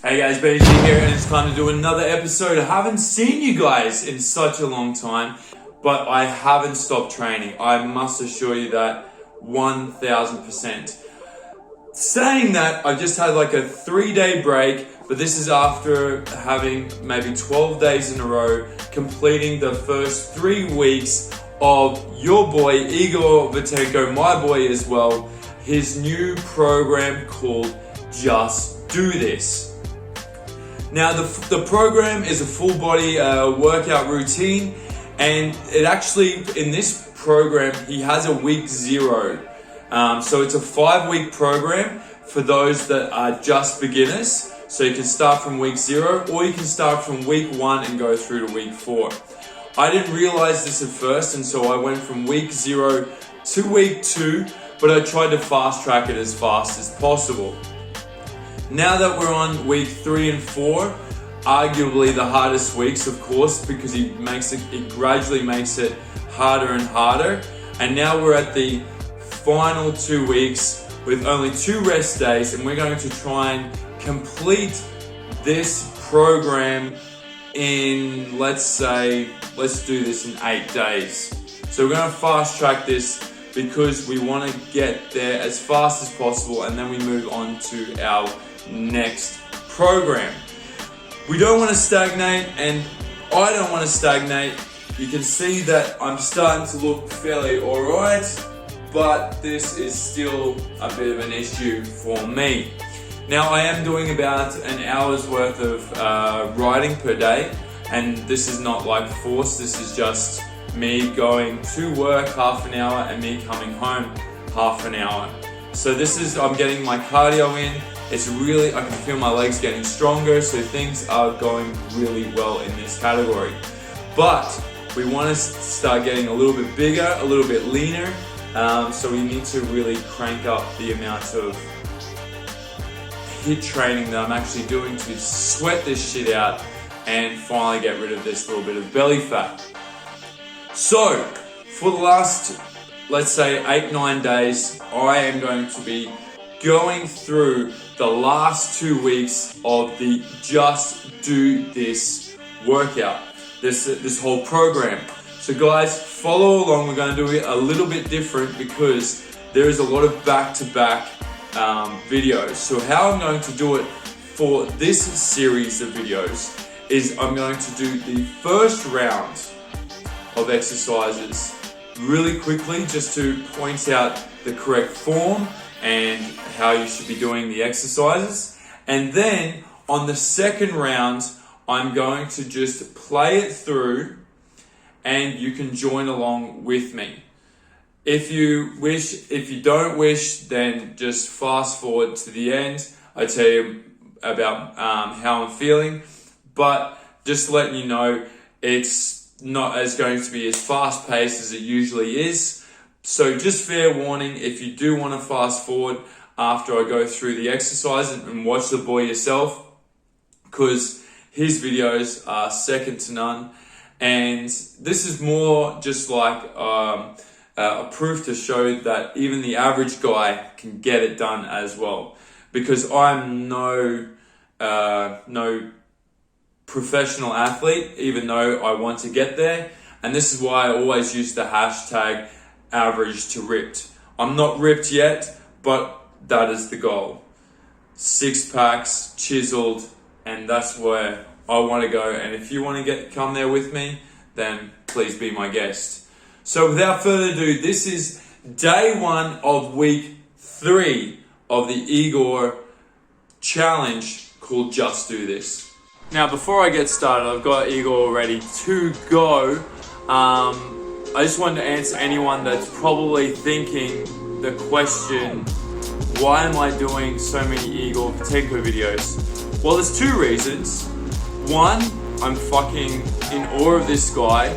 Hey guys, Benji here, and it's time to do another episode. I haven't seen you guys in such a long time, but I haven't stopped training. I must assure you that 1000%. Saying that, I just had like a 3-day break, but this is after having maybe 12 days in a row, completing the first 3 weeks of your boy, Igor, my boy as well, his new program called Just Do This. Now the program is a full body workout routine, and it actually, in this program, he has a week 0. So it's a 5-week program for those that are just beginners. So you can start from week 0, or you can start from week 1 and go through to week 4. I didn't realize this at first, and so I went from week 0 to week 2, but I tried to fast track it as fast as possible. Now that we're on week 3 and 4, arguably the hardest weeks, of course, because he gradually makes it harder and harder. And now we're at the final 2 weeks with only 2 rest days, and we're going to try and complete this program in, let's do this in 8 days. So we're going to fast track this because we want to get there as fast as possible, and then we move on to our next program. We don't want to stagnate, and I don't want to stagnate. You can see that I'm starting to look fairly alright, but this is still a bit of an issue for me. Now I am doing about an hour's worth of riding per day, and this is not like forced. This is just me going to work half an hour and me coming home half an hour. So I'm getting my cardio in. It's really, I can feel my legs getting stronger, so things are going really well in this category. But we want to start getting a little bit bigger, a little bit leaner, so we need to really crank up the amount of HIIT training that I'm actually doing to sweat this shit out and finally get rid of this little bit of belly fat. So, for the last, let's say 8-9 days, I am going to be going through the last 2 weeks of the Just Do This workout, this whole program. So guys, follow along. We're going to do it a little bit different because there is a lot of back-to-back videos. So how I'm going to do it for this series of videos is I'm going to do the first round of exercises really quickly, just to point out the correct form and how you should be doing the exercises. And then on the second round, I'm going to just play it through and you can join along with me. If you don't wish, then just fast forward to the end. I tell you about how I'm feeling, but just letting you know, it's not going to be as fast paced as it usually is. So just fair warning, if you do want to fast forward after I go through the exercise and watch the boy yourself, because his videos are second to none. And this is more just like a proof to show that even the average guy can get it done as well. Because I'm no professional athlete, even though I want to get there. And this is why I always use the hashtag average to ripped. I'm not ripped yet, but that is the goal. 6 packs, chiseled, and that's where I want to go. And if you want to come there with me, then please be my guest. So without further ado, this is day 1 of week 3 of the Igor challenge called Just Do This. Now before I get started, I've got Igor ready to go. I just wanted to answer anyone that's probably thinking the question, why am I doing so many Igor Patenko videos? Well, there's 2 reasons. One, I'm fucking in awe of this guy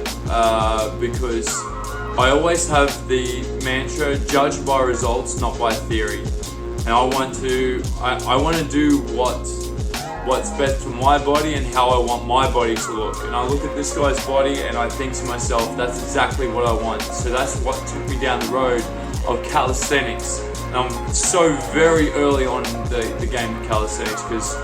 because I always have the mantra, judge by results, not by theory. And I want to do what's best for my body and how I want my body to look. And I look at this guy's body and I think to myself, that's exactly what I want. So that's what took me down the road of calisthenics. And I'm so very early on in the game of calisthenics because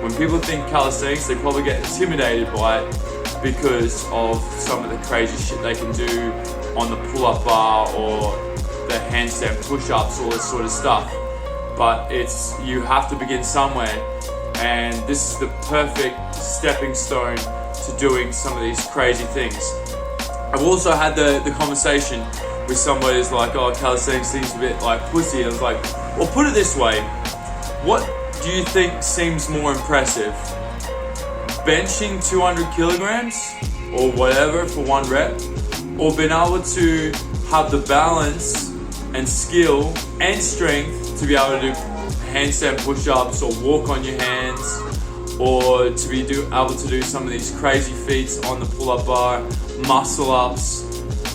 When people think calisthenics, they probably get intimidated by it because of some of the crazy shit they can do on the pull-up bar or the handstand push-ups, all this sort of stuff. But you have to begin somewhere, and this is the perfect stepping stone to doing some of these crazy things. I've also had the conversation with somebody who's like, oh, calisthenics seems a bit like pussy. And I was like, well, put it this way. What do you think seems more impressive? Benching 200 kilograms or whatever for one rep, or being able to have the balance and skill and strength to be able to do handstand push-ups or walk on your hands, or to be able to do some of these crazy feats on the pull-up bar, muscle ups.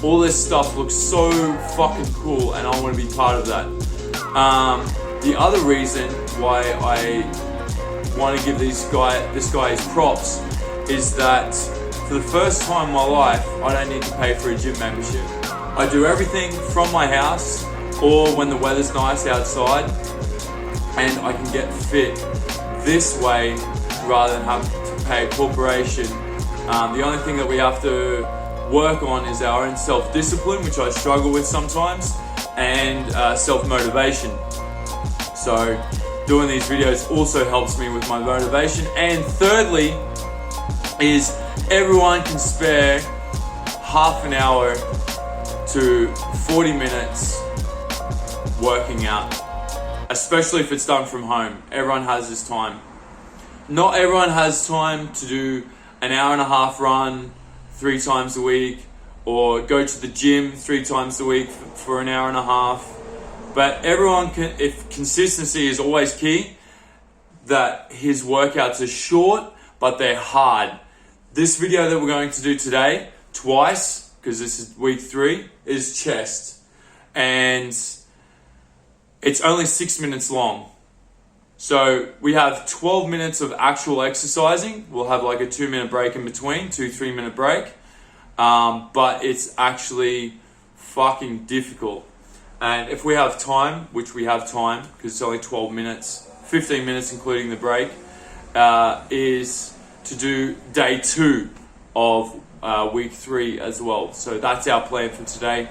All this stuff looks so fucking cool, and I want to be part of that. The other reason why I want to give this guy his props is that for the first time in my life, I don't need to pay for a gym membership. I do everything from my house or when the weather's nice outside, and I can get fit this way rather than have to pay a corporation. The only thing that we have to work on is our own self-discipline, which I struggle with sometimes, and self-motivation. So doing these videos also helps me with my motivation. And thirdly is everyone can spare half an hour to 40 minutes working out, especially if it's done from home. Everyone has this time. Not everyone has time to do an hour and a half run 3 times a week, or go to the gym 3 times a week for an hour and a half. But everyone can, if consistency is always key, that his workouts are short, but they're hard. This video that we're going to do today, twice, because this is week 3, is chest. And it's only 6 minutes long. So we have 12 minutes of actual exercising. We'll have like a 2-minute break in between, 2-3 minute break. But it's actually fucking difficult. And if we have time, which we have time, because it's only 12 minutes, 15 minutes including the break, is to do day 2 of week 3 as well. So that's our plan for today.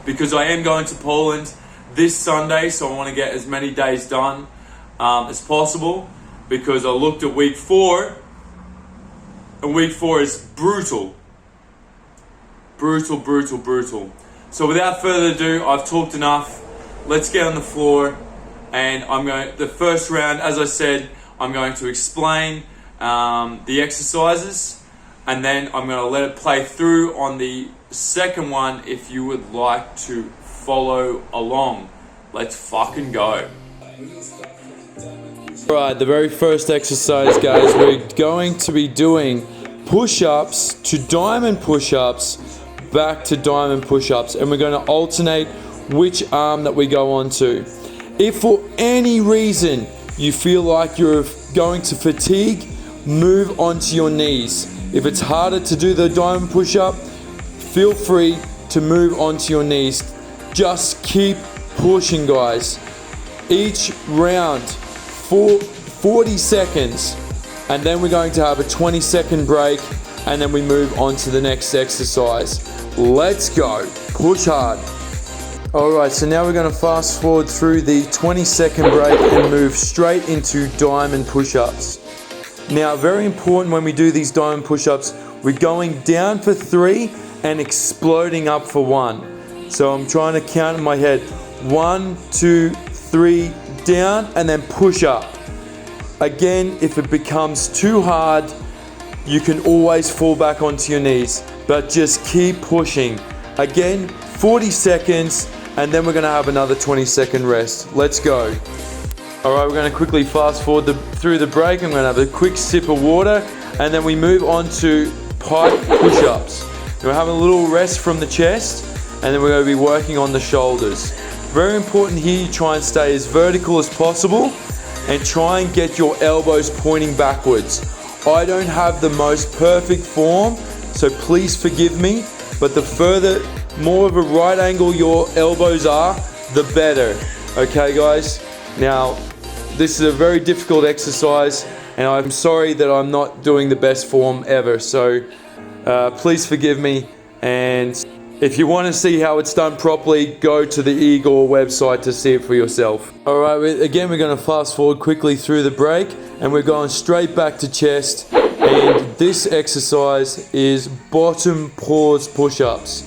Because I am going to Poland this Sunday, so I want to get as many days done as possible, because I looked at week 4, and week 4 is brutal. Brutal. So without further ado, I've talked enough. Let's get on the floor, and the first round, as I said, I'm going to explain the exercises, and then I'm going to let it play through on the second one if you would like to follow along. Let's fucking go. Alright, the very first exercise, guys, we're going to be doing push-ups to diamond push-ups, back to diamond push-ups, and we're going to alternate which arm that we go on to. If for any reason you feel like you're going to fatigue, move onto your knees. If it's harder to do the diamond push-up, feel free to move onto your knees. Just keep pushing, guys. Each round for 40 seconds, and then we're going to have a 20-second break, and then we move on to the next exercise. Let's go. Push hard. Alright, so now we're going to fast forward through the 20-second break and move straight into diamond push-ups. Now, very important when we do these diamond push-ups, we're going down for 3 and exploding up for 1. So I'm trying to count in my head. 1, 2, 3, down, and then push up. Again, if it becomes too hard, you can always fall back onto your knees, but just keep pushing. Again, 40 seconds, and then we're gonna have another 20-second rest. Let's go. All right, we're gonna quickly fast forward through the break. I'm gonna have a quick sip of water, and then we move on to pipe push-ups. We're having a little rest from the chest, and then we're gonna be working on the shoulders. Very important here, you try and stay as vertical as possible, and try and get your elbows pointing backwards. I don't have the most perfect form, so please forgive me, but the further, more of a right angle your elbows are, the better. Okay, guys? Now, this is a very difficult exercise, and I'm sorry that I'm not doing the best form ever. So please forgive me, and if you want to see how it's done properly, go to the Igor website to see it for yourself. Alright, again we're going to fast forward quickly through the break, and we're going straight back to chest, and this exercise is bottom pause push-ups.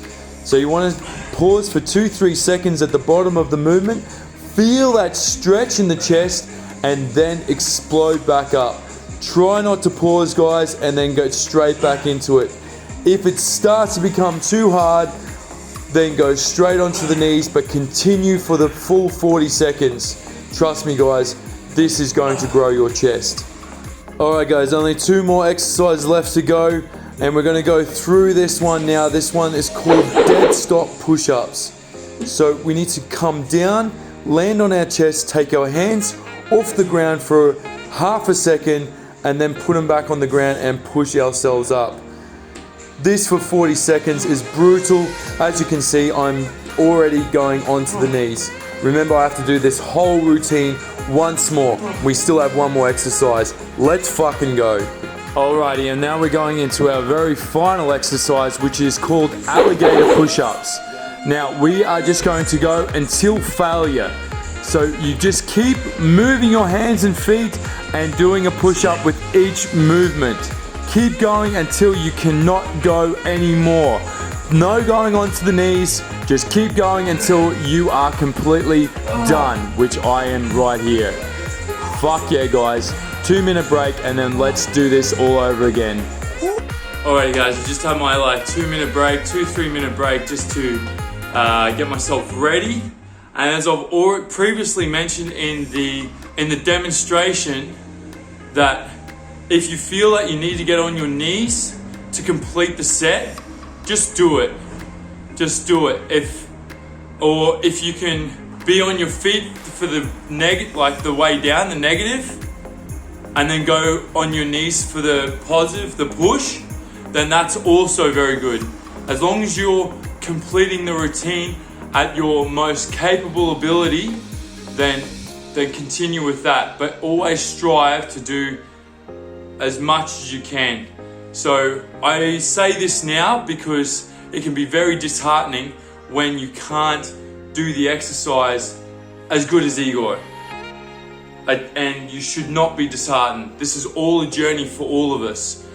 So you want to pause for 2-3 seconds at the bottom of the movement, feel that stretch in the chest, and then explode back up. Try not to pause, guys, and then go straight back into it. If it starts to become too hard, then go straight onto the knees, but continue for the full 40 seconds. Trust me, guys, this is going to grow your chest. Alright guys, only 2 more exercises left to go, and we're going to go through this one now. This one is called dead stop push-ups. So we need to come down, land on our chest, take our hands off the ground for half a second, and then put them back on the ground and push ourselves up. This for 40 seconds is brutal. As you can see, I'm already going onto the knees. Remember, I have to do this whole routine once more. We still have one more exercise. Let's fucking go. Alrighty, and now we're going into our very final exercise, which is called alligator push-ups. Now, we are just going to go until failure. So you just keep moving your hands and feet and doing a push-up with each movement. Keep going until you cannot go anymore. No going onto the knees, just keep going until you are completely done, which I am right here. Fuck yeah, guys. 2-minute break, and then let's do this all over again. Alrighty guys, I just had my 2-minute break, 2-3-minute break, just to get myself ready. And as I've already previously mentioned in the demonstration, that if you feel that you need to get on your knees to complete the set, just do it. Just do it. If you can be on your feet for the the way down, the negative, and then go on your knees for the positive, the push, then that's also very good. As long as you're completing the routine at your most capable ability, then continue with that. But always strive to do as much as you can. So I say this now because it can be very disheartening when you can't do the exercise as good as Igor. And you should not be disheartened. This is all a journey for all of us.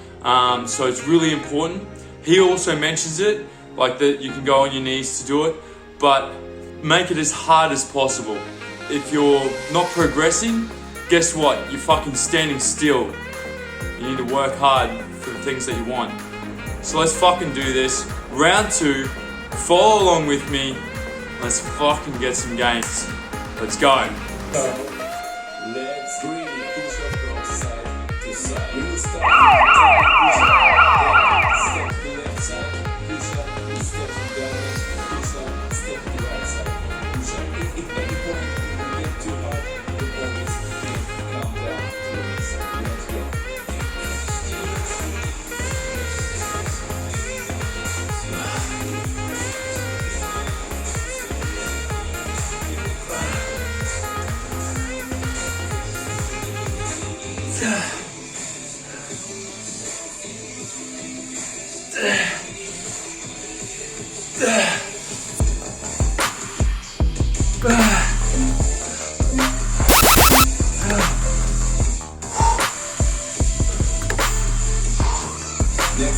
So it's really important. He also mentions it, that you can go on your knees to do it, but make it as hard as possible. If you're not progressing, guess what? You're fucking standing still. You need to work hard for the things that you want. So let's fucking do this. Round 2, follow along with me. Let's fucking get some gains. Let's go. Let's really push up from side to side. We will start push up, step to the left side, push up, step to the right, push up, step to the right side, push up. If any point you get too hard, the always come down to the next side. Let's go.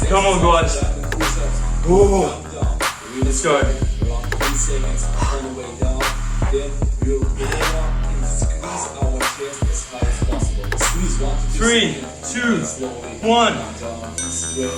Come on, guys. Ooh. Let's go. 3 seconds all the way down. Then we'll go down and squeeze our chest as high as possible. Squeeze 1 to 2 3, 2, 1. down, spread.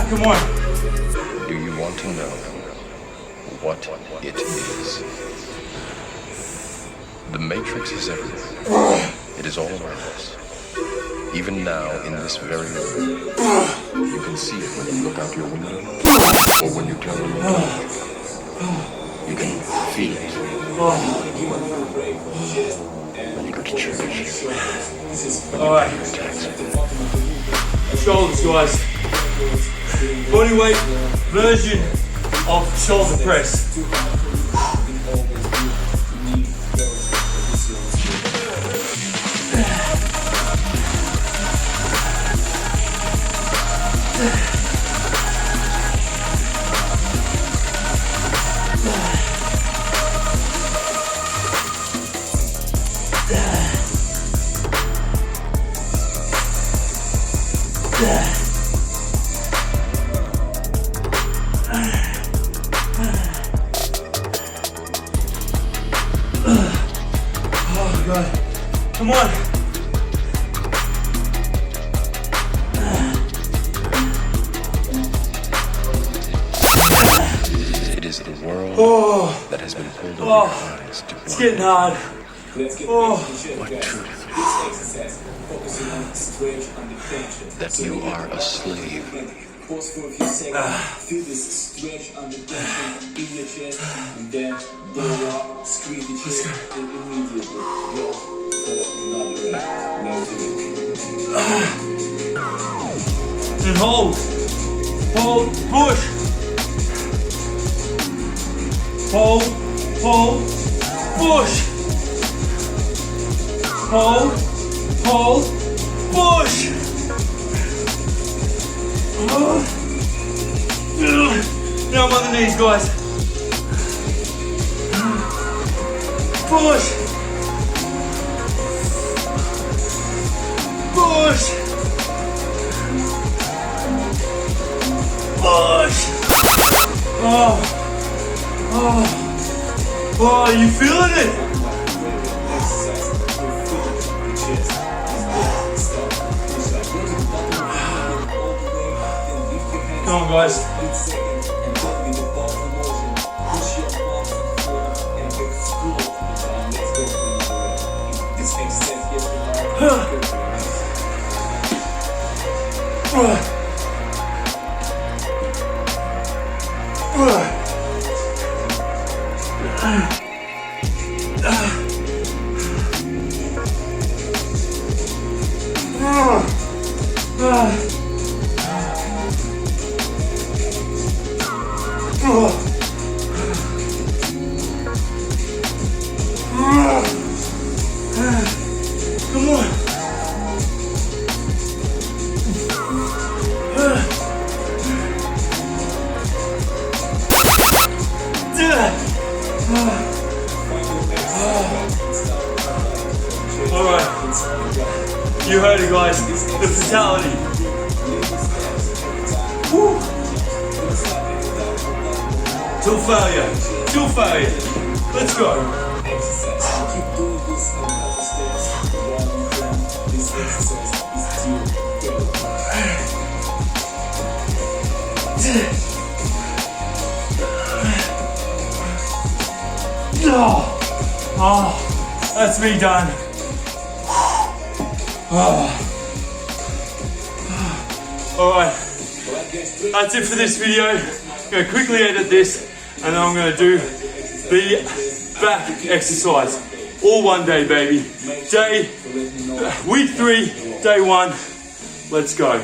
Come on. Do you want to know what it is? The Matrix is everywhere. It is all around us. Even now, in this very room, you can see it when you look out your window, or when you turn on the TV. You can feel it when you go to church. Alright. Shoulders, guys. Bodyweight version of shoulder press. Oh God, come on. It is the world that has been pulled over your eyes to It's getting hard. Let's get what truth this exercise, focusing on stretch under tension. that you are a slave. Pause for a few seconds. Feel this stretch under tension in your chest, and then blow up, squeeze the chest, and immediately go for another round. Now do it. And hold. Hold. Push. Hold. Hold. Push. Hold. Hold. Push. Now I'm on the knees, guys. Push. Push. Push. Oh. Oh. Oh, you feeling it? Exercise your feet, your chest. Stop. Push up. Go to the bottom of the all the way. Then lift your hands. Come on, guys. 8 seconds, and then with the bottom motion, push your palms to the floor and explode to the ground. Let's go for another round. If this exercise gets too hard, go for it. Come on. Alright. You heard it, guys. The fatality. Woo. Till failure. Till failure. Let's go. Exercise. Keep doing this and another steps. While you plan, this exercise is still Oh, that's me done. Alright, that's it for this video. I'm going to quickly edit this and then I'm going to do the back exercise. All one day, baby. Week 3, day 1. Let's go.